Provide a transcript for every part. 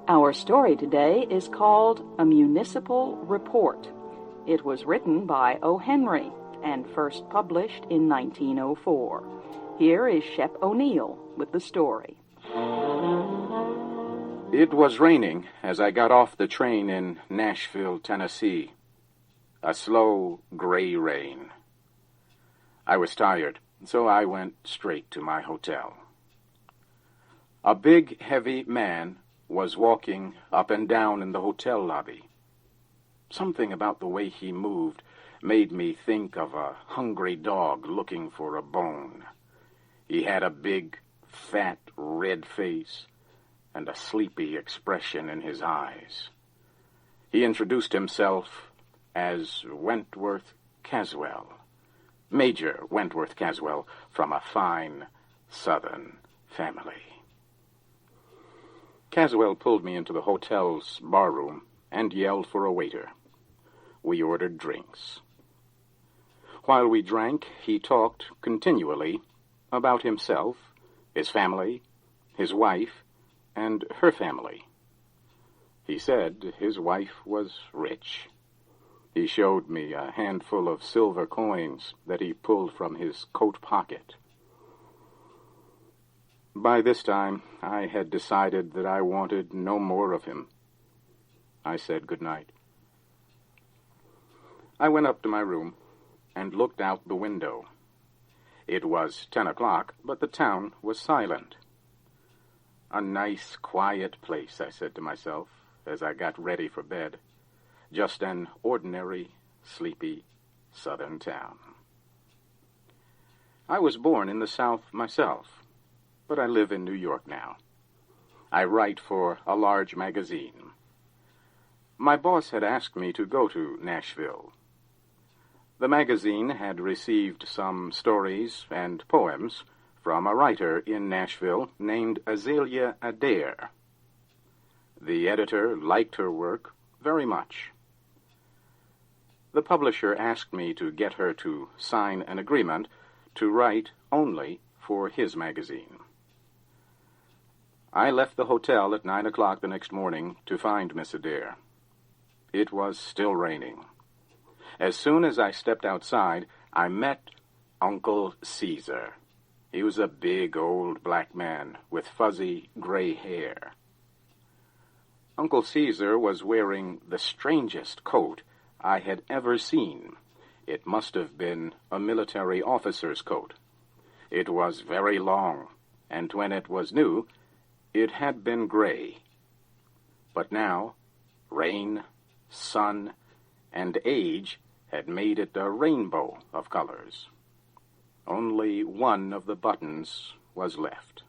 Our story today is called A Municipal Report. It was written by O. Henry and first published in 1904. Here is Shep O'Neill with the story. It was raining as I got off the train in Nashville, Tennessee. A slow, gray rain. I was tired, so I went straight to my hotel. A big, heavy man was walking up and down in the hotel lobby. Something about the way he moved made me think of a hungry dog looking for a bone. He had a big, fat, red face and a sleepy expression in his eyes. He introduced himself as Wentworth Caswell, Major Wentworth Caswell, from a fine Southern family. Caswell pulled me into the hotel's barroom and yelled for a waiter. We ordered drinks. While we drank, he talked continually about himself, his family, his wife, and her family. He said his wife was rich. He showed me a handful of silver coins that he pulled from his coat pocket. By this time, I had decided that I wanted no more of him. I said good night. I went up to my room and looked out the window. It was 10 o'clock, but the town was silent. A nice, quiet place, I said to myself, as I got ready for bed. Just an ordinary, sleepy Southern town. I was born in the South myself, but I live in New York now. I write for a large magazine. My boss had asked me to go to Nashville. The magazine had received some stories and poems from a writer in Nashville named Azalea Adair. The editor liked her work very much. The publisher asked me to get her to sign an agreement to write only for his magazine. I left the hotel at 9 o'clock the next morning to find Miss Adair. It was still raining. As soon as I stepped outside, I met Uncle Caesar. He was a big old black man with fuzzy gray hair. Uncle Caesar was wearing the strangest coat I had ever seen. It must have been a military officer's coat. It was very long, and when it was new, it had been gray. But now, rain, sun, and age had made it a rainbow of colors. Only one of the buttons was left.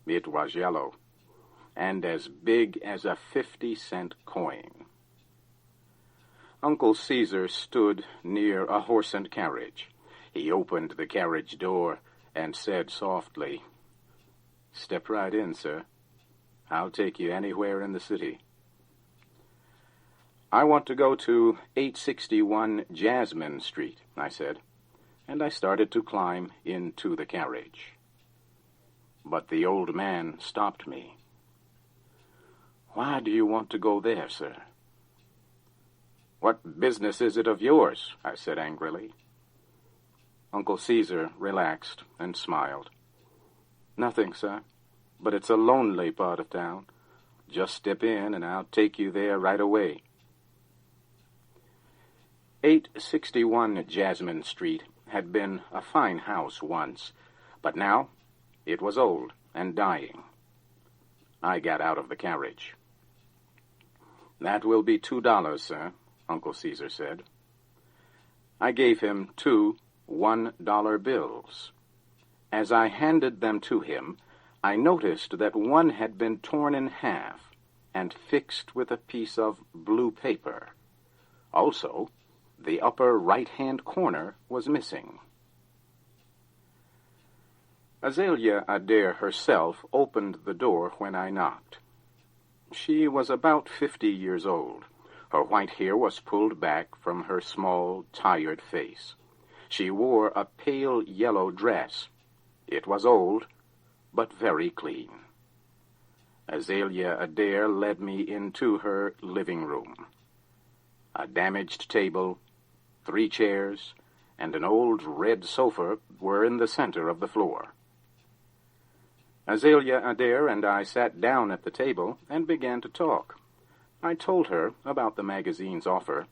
It was yellow, and as big as a 50-cent coin. Uncle Caesar stood near a horse and carriage. He opened the carriage door and said softly, "Step right in, sir. I'll take you anywhere in the city." "I want to go to 861 Jasmine Street," I said, and I started to climb into the carriage. But the old man stopped me. "Why do you want to go there, sir?" "What business is it of yours?" I said angrily. Uncle Caesar relaxed and smiled. "Nothing, sir, but it's a lonely part of town. Just step in and I'll take you there right away." 861 Jasmine Street had been a fine house once, but now it was old and dying. I got out of the carriage. "That will be $2, sir," Uncle Caesar said. I gave him 2 $1 bills. As I handed them to him, I noticed that one had been torn in half and fixed with a piece of blue paper. Also, the upper right-hand corner was missing. Azalea Adair herself opened the door when I knocked. She was about 50 years old. Her white hair was pulled back from her small, tired face. She wore a pale yellow dress. It was old, but very clean. Azalea Adair led me into her living room. A damaged table, 3 chairs, and an old red sofa were in the center of the floor. Azalea Adair and I sat down at the table and began to talk. I told her about the magazine's offer.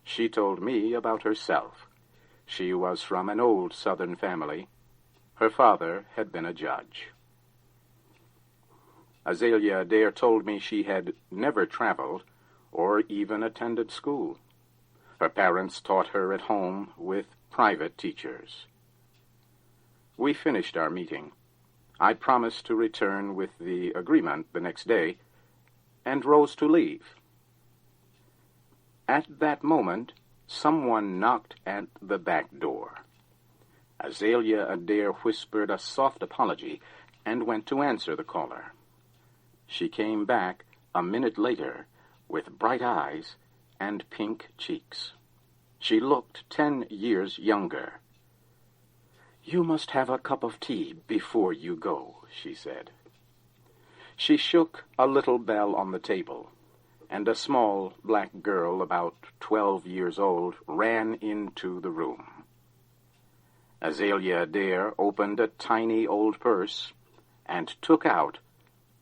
She told me about herself. She was from an old Southern family. Her father had been a judge. Azalea Adair told me she had never traveled or even attended school. Her parents taught her at home with private teachers. We finished our meeting. I promised to return with the agreement the next day, and rose to leave. At that moment, someone knocked at the back door. Azalea Adair whispered a soft apology and went to answer the caller. She came back a minute later with bright eyes and pink cheeks. She looked 10 years younger. "You must have a cup of tea before you go," she said. She shook a little bell on the table, and a small black girl about 12 years old ran into the room. Azalea Adair opened a tiny old purse and took out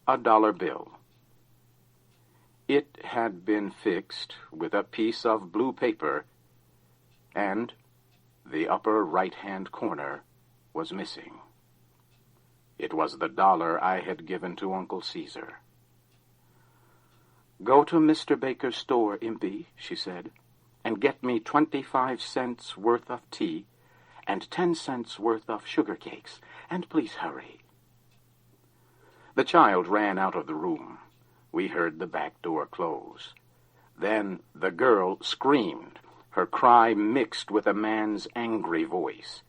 a $1 bill. It had been fixed with a piece of blue paper, and the upper right-hand corner was missing. It was the $1 I had given to Uncle Caesar. "Go to Mr. Baker's store, Impey," she said, "and get me 25 cents worth of tea and 10 cents worth of sugar cakes, and please hurry." The child ran out of the room. We heard the back door close. Then the girl screamed, her cry mixed with a man's angry voice.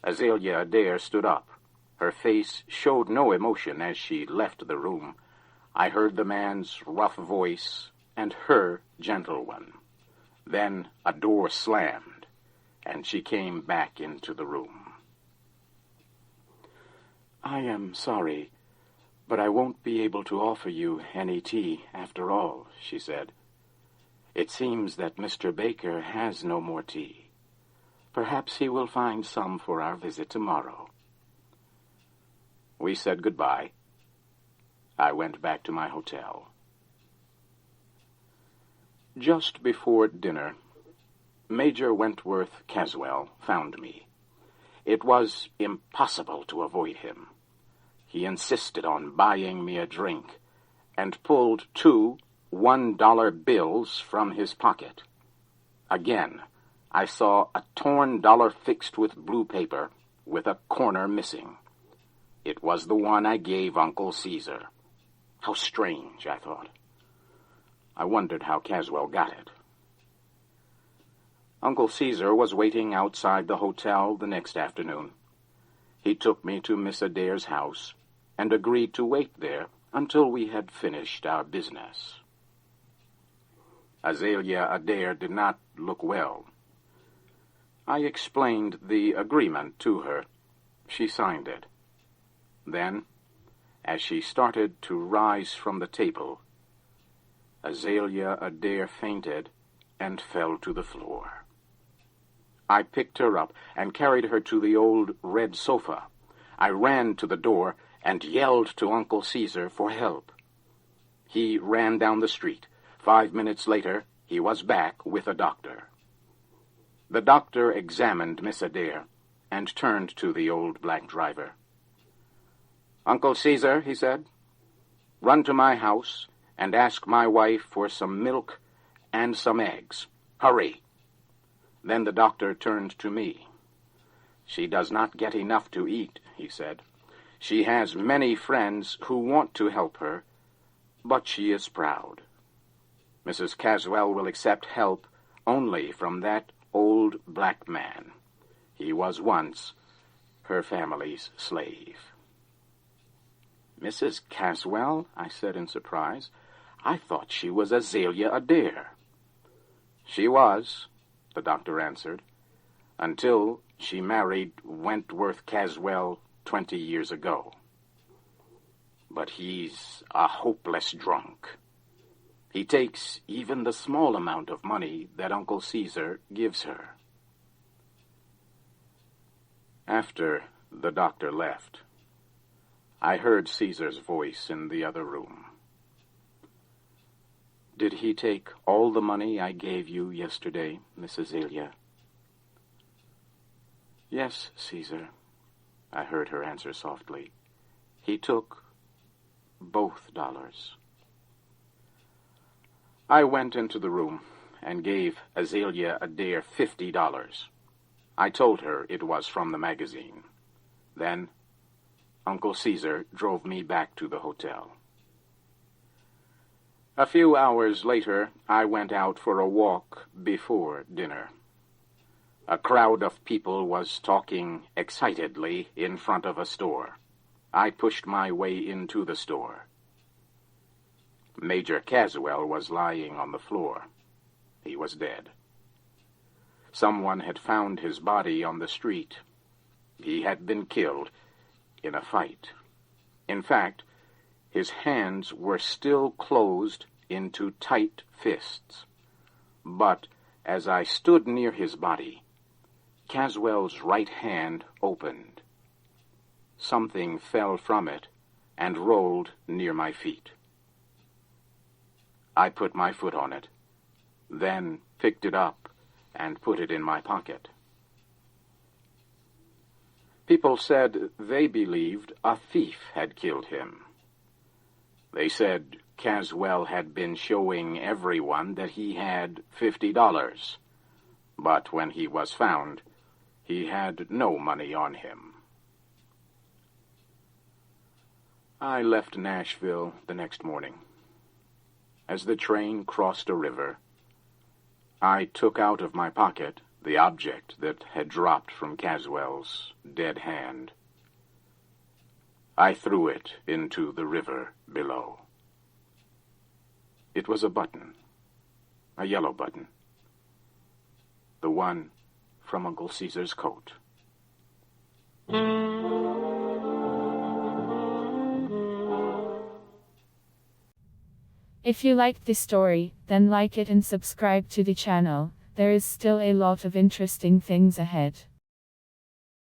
Azalea Adair stood up. Her face showed no emotion as she left the room. I heard the man's rough voice and her gentle one. Then a door slammed, and she came back into the room. "I am sorry, but I won't be able to offer you any tea after all," she said. "It seems that Mr. Baker has no more tea. Perhaps he will find some for our visit tomorrow." We said goodbye. I went back to my hotel. Just before dinner, Major Wentworth Caswell found me. It was impossible to avoid him. He insisted on buying me a drink and pulled 2 $1 bills from his pocket. Again, I saw a torn dollar fixed with blue paper with a corner missing. It was the one I gave Uncle Caesar. How strange, I thought. I wondered how Caswell got it. Uncle Caesar was waiting outside the hotel the next afternoon. He took me to Miss Adair's house and agreed to wait there until we had finished our business. Azalea Adair did not look well. I explained the agreement to her. She signed it. Then, as she started to rise from the table, Azalea Adair fainted and fell to the floor. I picked her up and carried her to the old red sofa. I ran to the door and yelled to Uncle Caesar for help. He ran down the street. 5 minutes later, he was back with a doctor. The doctor examined Miss Adair and turned to the old black driver. "Uncle Caesar," he said, "run to my house and ask my wife for some milk and some eggs. Hurry." Then the doctor turned to me. "She does not get enough to eat," he said. "She has many friends who want to help her, but she is proud. Mrs. Caswell will accept help only from that old black man. He was once her family's slave." "Mrs. Caswell?" I said in surprise. "I thought she was Azalea Adair." "She was," the doctor answered, "until she married Wentworth Caswell 20 years ago." but he's a hopeless drunk. He takes even the small amount of money that Uncle Caesar gives her. After the doctor left, I heard Caesar's voice in the other room. "Did he take all the money I gave you yesterday, Miss Azalea?" "Yes, Caesar," I heard her answer softly. "He took both dollars." I went into the room and gave Azalea Adair $50. I told her it was from the magazine. Then Uncle Caesar drove me back to the hotel. A few hours later, I went out for a walk before dinner. A crowd of people was talking excitedly in front of a store. I pushed my way into the store. Major Caswell was lying on the floor. He was dead. Someone had found his body on the street. He had been killed in a fight. In fact, his hands were still closed into tight fists. But as I stood near his body, Caswell's right hand opened. Something fell from it and rolled near my feet. I put my foot on it, then picked it up and put it in my pocket. People said they believed a thief had killed him. They said Caswell had been showing everyone that he had $50, but when he was found, he had no money on him. I left Nashville the next morning. As the train crossed a river, I took out of my pocket the object that had dropped from Caswell's dead hand. I threw it into the river below. It was a button, a yellow button, the one from Uncle Caesar's coat. If you liked this story, then like it and subscribe to the channel. There is still a lot of interesting things ahead.